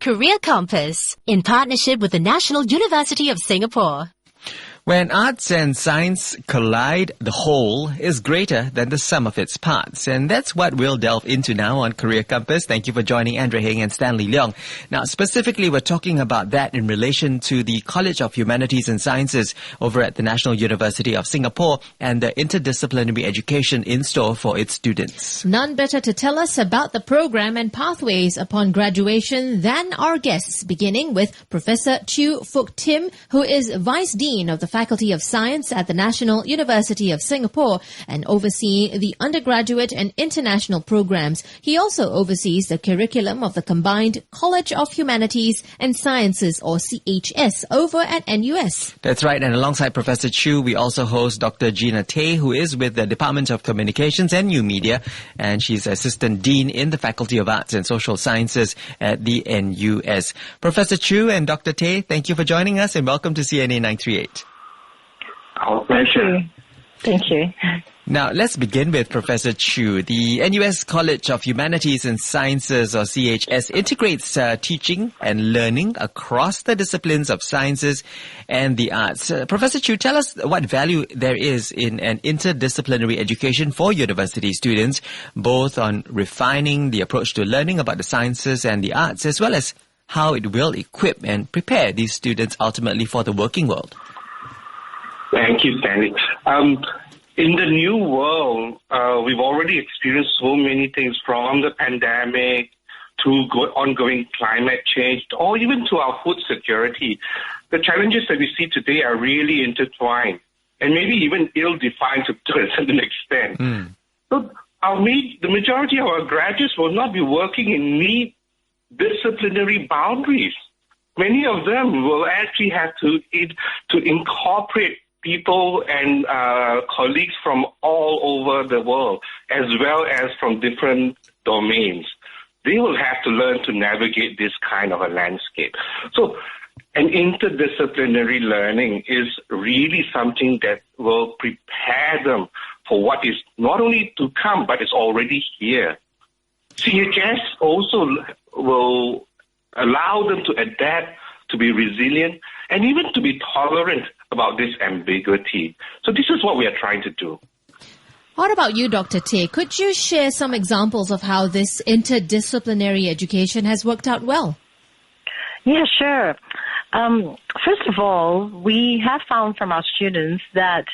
Career Compass, in partnership with the National University of Singapore. When arts and science collide, the whole is greater than the sum of its parts. And that's what we'll delve into now on Career Compass. Thank you for joining Andrea Heng and Stanley Leong. Now, specifically, we're talking about that in relation to the College of Humanities and Sciences over at the National University of Singapore and the interdisciplinary education in store for its students. None better to tell us about the program and pathways upon graduation than our guests, beginning with Professor Chew Fook Tim, who is Vice Dean of the Faculty of Science at the National University of Singapore and overseeing the undergraduate and international programs. He also oversees the curriculum of the combined College of Humanities and Sciences, or CHS, over at NUS. That's right. And alongside Professor Chew, we also host Dr. Gina Tay, who is with the Department of Communications and New Media, and she's Assistant Dean in the Faculty of Arts and Social Sciences at the NUS. Professor Chew and Dr. Tay, thank you for joining us and welcome to CNA 938. Our pleasure. Thank you. Now, let's begin with Professor Chew. The NUS College of Humanities and Sciences, or CHS, integrates teaching and learning across the disciplines of sciences and the arts. Professor Chew, tell us what value there is in an interdisciplinary education for university students, both on refining the approach to learning about the sciences and the arts, as well as how it will equip and prepare these students ultimately for the working world. Thank you, Stanley. In the new world, we've already experienced so many things, from the pandemic to ongoing climate change, or even to our food security. The challenges that we see today are really intertwined and maybe even ill-defined to a certain extent. So the majority of our graduates will not be working in neat disciplinary boundaries. Many of them will actually have to incorporate people and colleagues from all over the world, as well as from different domains. They will have to learn to navigate this kind of a landscape. So an interdisciplinary learning is really something that will prepare them for what is not only to come, but is already here. CHS also will allow them to adapt, to be resilient, and even to be tolerant about this ambiguity. So this is what we are trying to do. What about you, Dr. Tay? Could you share some examples of how this interdisciplinary education has worked out well? Yeah, sure. First of all, we have found from our students that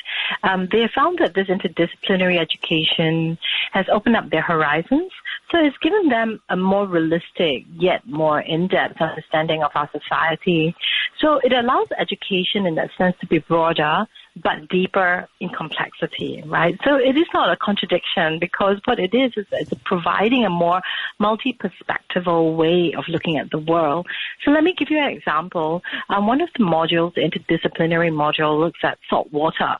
they have found that this interdisciplinary education has opened up their horizons. So it's given them a more realistic yet more in-depth understanding of our society. So it allows education in that sense to be broader but deeper in complexity, right? So it is not a contradiction, because what it is it's providing a more multi-perspectival way of looking at the world. So let me give you an example. One of the modules, the interdisciplinary module, looks at salt water,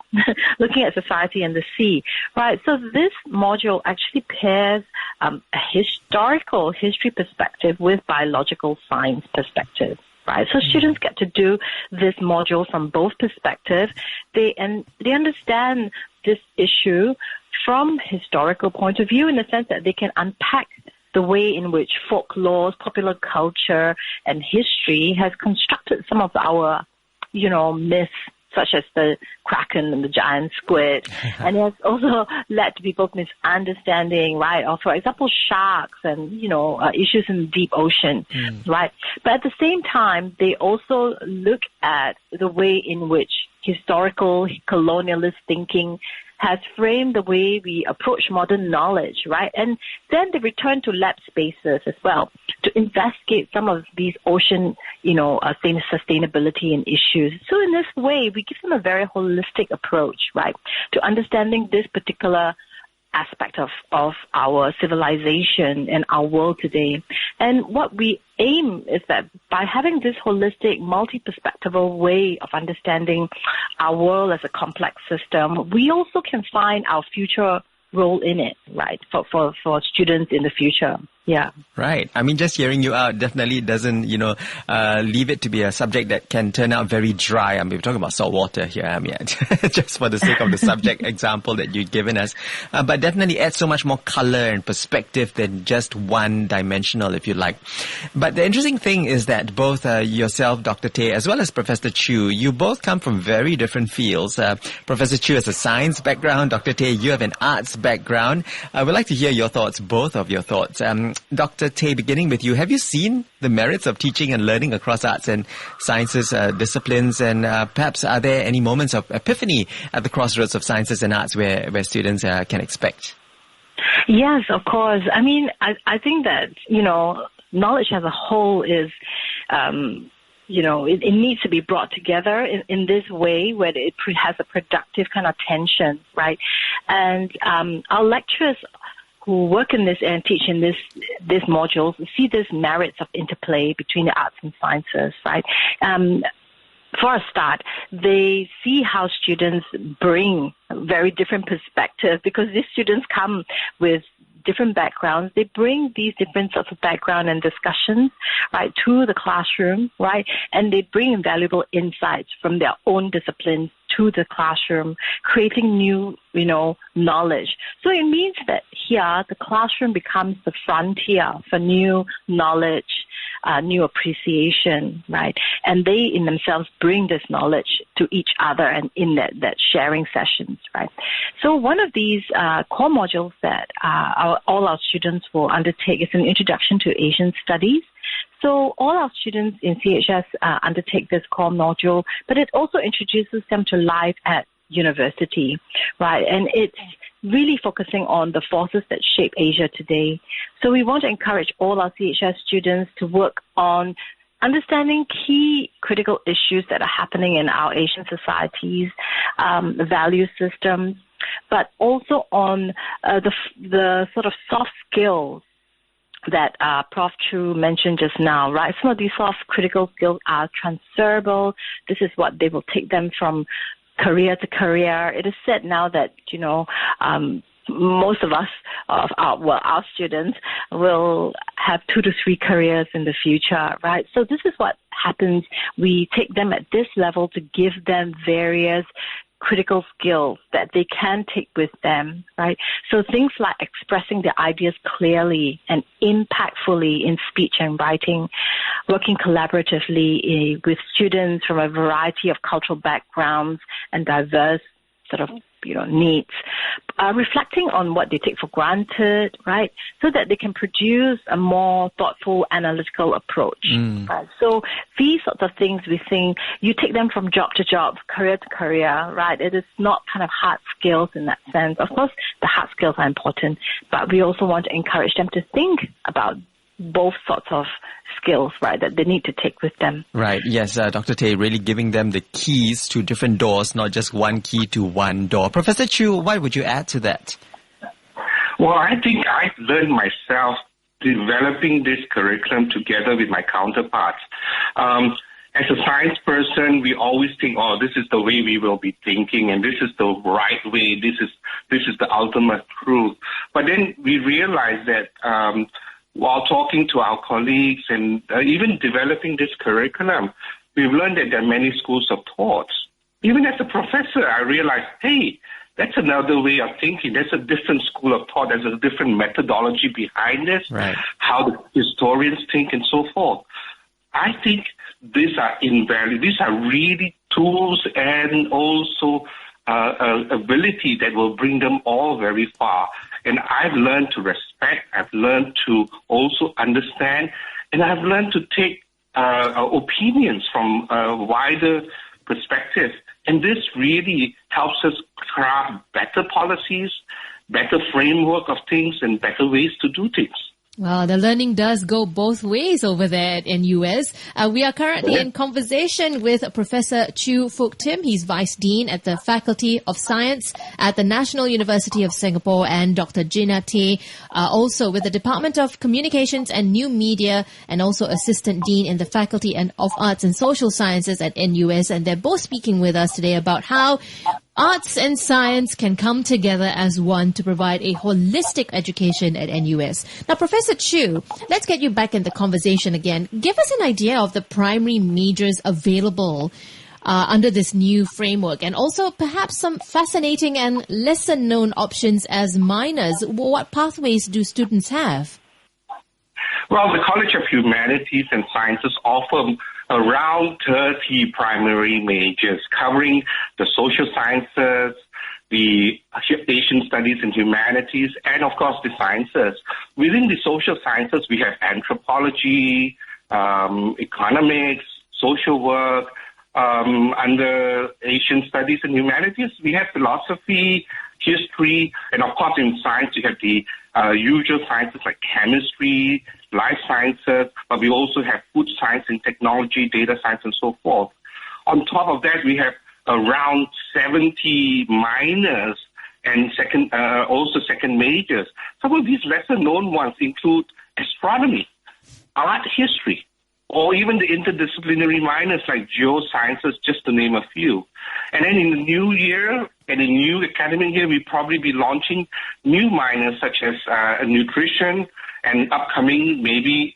looking at society and the sea, right? So this module actually pairs a historical history perspective with biological science perspective. Right. So students get to do this module from both perspectives. They understand this issue from historical point of view, in the sense that they can unpack the way in which folklore, popular culture, and history has constructed some of our, myths, such as the kraken and the giant squid. And it has also led to people's misunderstanding, right, of, for example, sharks and, issues in the deep ocean, right? But at the same time, they also look at the way in which historical colonialist thinking has framed the way we approach modern knowledge, right? And then they return to lab spaces as well to investigate some of these ocean, sustainability and issues. So in this way, we give them a very holistic approach, right, to understanding this particular aspect of our civilization and our world today. And what we aim is that by having this holistic, multi-perspectival way of understanding our world as a complex system, we also can find our future role in it, right, for students in the future. Yeah. Right. I mean, just hearing you out definitely doesn't, leave it to be a subject that can turn out very dry. I mean, we're talking about salt water here, just for the sake of the subject example that you've given us. But definitely adds so much more color and perspective than just one-dimensional, if you like. But the interesting thing is that both yourself, Dr. Tay, as well as Professor Chew, you both come from very different fields. Professor Chew has a science background. Dr. Tay, you have an arts background. I would like to hear your thoughts, both of your thoughts. Dr. Tay, beginning with you, have you seen the merits of teaching and learning across arts and sciences disciplines? And perhaps are there any moments of epiphany at the crossroads of sciences and arts where students can expect? Yes, of course. I mean, I think that, knowledge as a whole is, it needs to be brought together in this way where it has a productive kind of tension, right? And our lecturers who work in this and teach in this modules see this merits of interplay between the arts and sciences, right? For a start, they see how students bring very different perspectives because these students come with different backgrounds. They bring these different sorts of background and discussions, right, to the classroom, right, and they bring invaluable insights from their own disciplines to the classroom, creating new, knowledge. So it means that here the classroom becomes the frontier for new knowledge, new appreciation, right? And they in themselves bring this knowledge to each other and in that sharing sessions, right? So one of these core modules that all our students will undertake is an introduction to Asian studies. So all our students in CHS undertake this core module, but it also introduces them to life at university, right? And it's really focusing on the forces that shape Asia today. So we want to encourage all our CHS students to work on understanding key critical issues that are happening in our Asian societies, value systems, but also on the sort of soft skills that Prof. Chu mentioned just now, right? Some of these soft critical skills are transferrable. This is what they will take them from career to career. It is said now that, most of us, our students will have 2 to 3 careers in the future, right? So this is what happens. We take them at this level to give them various critical skills that they can take with them, right? So things like expressing their ideas clearly and impactfully in speech and writing, working collaboratively with students from a variety of cultural backgrounds and diverse sort of, needs, reflecting on what they take for granted, right? So that they can produce a more thoughtful, analytical approach. Right? So these sorts of things, we think, you take them from job to job, career to career, right? It is not kind of hard skills in that sense. Of course, the hard skills are important, but we also want to encourage them to think about both sorts of skills, right, that they need to take with them. Right, yes, Dr. Tay, really giving them the keys to different doors, not just one key to one door. Professor Chu, what would you add to that? Well, I think I learned myself developing this curriculum together with my counterparts. As a science person, we always think, this is the way we will be thinking, and this is the right way, this is the ultimate truth. But then we realize that while talking to our colleagues and even developing this curriculum, we've learned that there are many schools of thoughts. Even as a professor, I realized, hey, that's another way of thinking. There's a different school of thought. There's a different methodology behind this, right, how the historians think and so forth. I think these are invaluable. These are really tools and also ability that will bring them all very far. And I've learned to respect, I've learned to also understand, and I've learned to take opinions from a wider perspective. And this really helps us craft better policies, better framework of things, and better ways to do things. Well, the learning does go both ways over there at NUS. We are currently in conversation with Professor Chew Fook Tim. He's Vice Dean at the Faculty of Science at the National University of Singapore, and Dr. Gina Tay, also with the Department of Communications and New Media, and also Assistant Dean in the Faculty of Arts and Social Sciences at NUS. And they're both speaking with us today about how Arts and science can come together as one to provide a holistic education at NUS. Now, Professor Chew, let's get you back in the conversation again. Give us an idea of the primary majors available under this new framework, and also perhaps some fascinating and lesser known options as minors. What pathways do students have? Well, the College of Humanities and Sciences offer around 30 primary majors covering the social sciences, the Asian studies and humanities, and of course the sciences. Within the social sciences, we have anthropology, economics, social work. Under Asian studies and humanities, we have philosophy, history, and of course in science, we have the usual sciences like chemistry, life sciences, but we also have food science and technology, data science, and so forth. On top of that, we have around 70 minors and also second majors. Some of these lesser-known ones include astronomy, art history, or even the interdisciplinary minors like geosciences, just to name a few. And then in the new year, and the new academic year, we'll probably be launching new minors such as nutrition, and upcoming maybe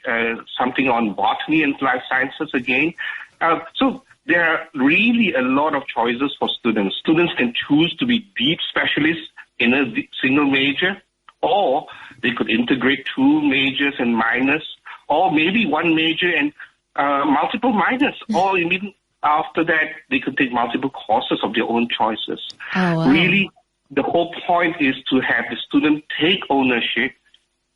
something on botany and life sciences again. So there are really a lot of choices for students. Students can choose to be deep specialists in a single major, or they could integrate two majors and minors, or maybe one major and multiple minors, or even after that, they could take multiple courses of their own choices. Oh, wow. Really, the whole point is to have the student take ownership,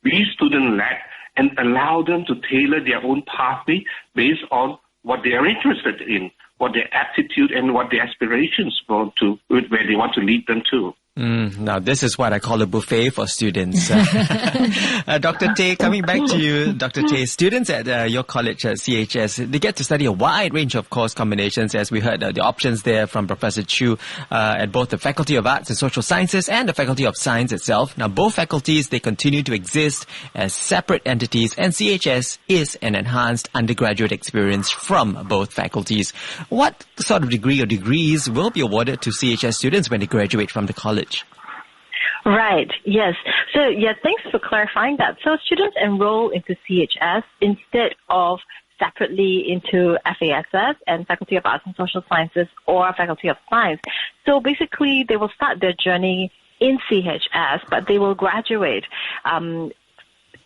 be student-led, and allow them to tailor their own pathway based on what they are interested in, what their aptitude and what their aspirations want to, where they want to lead them to. Now, this is what I call a buffet for students. Dr. Tay, coming back to you, Dr. Tay, students at your college at CHS, they get to study a wide range of course combinations, as we heard the options there from Professor Chew at both the Faculty of Arts and Social Sciences and the Faculty of Science itself. Now, both faculties, they continue to exist as separate entities, and CHS is an enhanced undergraduate experience from both faculties. What sort of degree or degrees will be awarded to CHS students when they graduate from the college? Right, yes. So, yeah, thanks for clarifying that. So students enroll into CHS instead of separately into FASS and Faculty of Arts and Social Sciences or Faculty of Science. So basically, they will start their journey in CHS, but they will graduate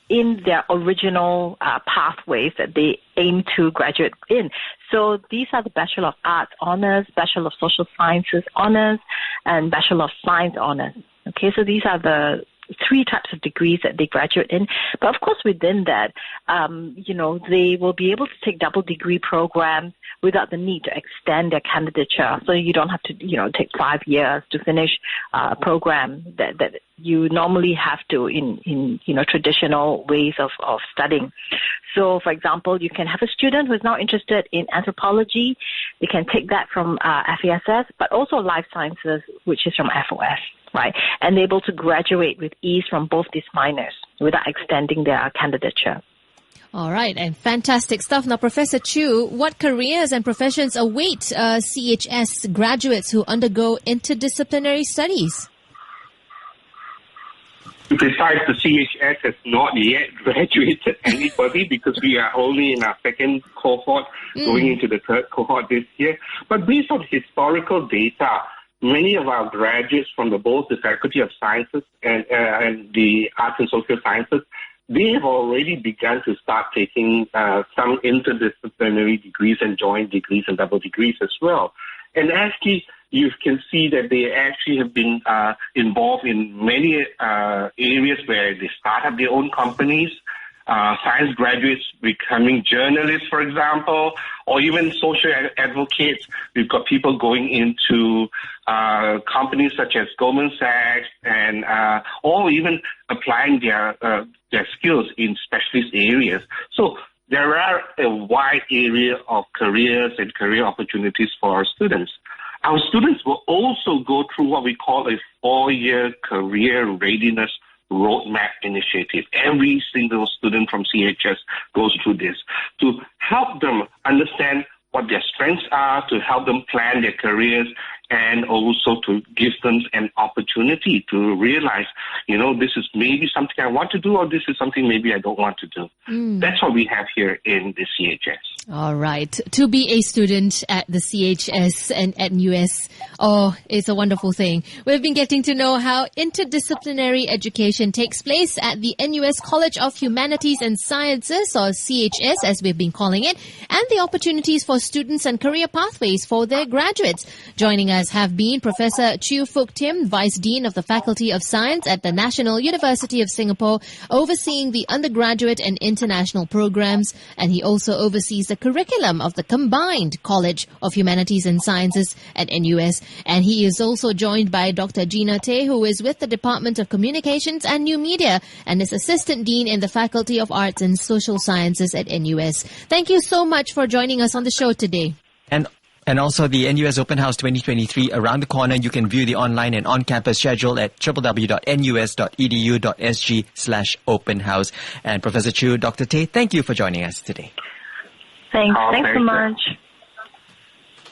in their original pathways that they aim to graduate in. So these are the Bachelor of Arts honors, Bachelor of Social Sciences honors, and Bachelor of Science honors. Okay, so these are the three types of degrees that they graduate in. But of course, within that, they will be able to take double degree programs without the need to extend their candidature. So you don't have to, take 5 years to finish a program that you normally have to in traditional ways of studying. So, for example, you can have a student who is now interested in anthropology. They can take that from FASS, but also life sciences, which is from FOS. Right, and able to graduate with ease from both these minors without extending their candidature. All right, and fantastic stuff. Now, Professor Chew, what careers and professions await CHS graduates who undergo interdisciplinary studies? Besides, the CHS has not yet graduated anybody because we are only in our second cohort, going into the third cohort this year. But based on historical data, many of our graduates from both the Faculty of Sciences and the Arts and Social Sciences, they have already begun to start taking some interdisciplinary degrees and joint degrees and double degrees as well. And actually, you can see that they actually have been involved in many areas where they start up their own companies. Science graduates becoming journalists, for example, or even social advocates. We've got people going into companies such as Goldman Sachs, and or even applying their skills in specialist areas. So there are a wide area of careers and career opportunities for our students. Our students will also go through what we call a 4-year career readiness roadmap initiative. Every single student from CHS goes through this to help them understand what their strengths are, to help them plan their careers, and also to give them an opportunity to realize, this is maybe something I want to do, or this is something maybe I don't want to do. That's what we have here in the CHS. All right. To be a student at the CHS and at NUS, it's a wonderful thing. We've been getting to know how interdisciplinary education takes place at the NUS College of Humanities and Sciences, or CHS as we've been calling it, and the opportunities for students and career pathways for their graduates. Joining us have been Professor Chew Fook Tim, Vice Dean of the Faculty of Science at the National University of Singapore, overseeing the undergraduate and international programs, and he also oversees the curriculum of the Combined College of Humanities and Sciences at NUS. And he is also joined by Dr. Gina Tay, who is with the Department of Communications and New Media and is Assistant Dean in the Faculty of Arts and Social Sciences at NUS. Thank you so much for joining us on the show today. And also the NUS Open House 2023 around the corner. You can view the online and on-campus schedule at www.nus.edu.sg/open house. And Professor Chew, Dr. Tay, thank you for joining us today. Thanks so much.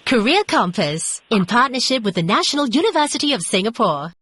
Career Compass, in partnership with the National University of Singapore.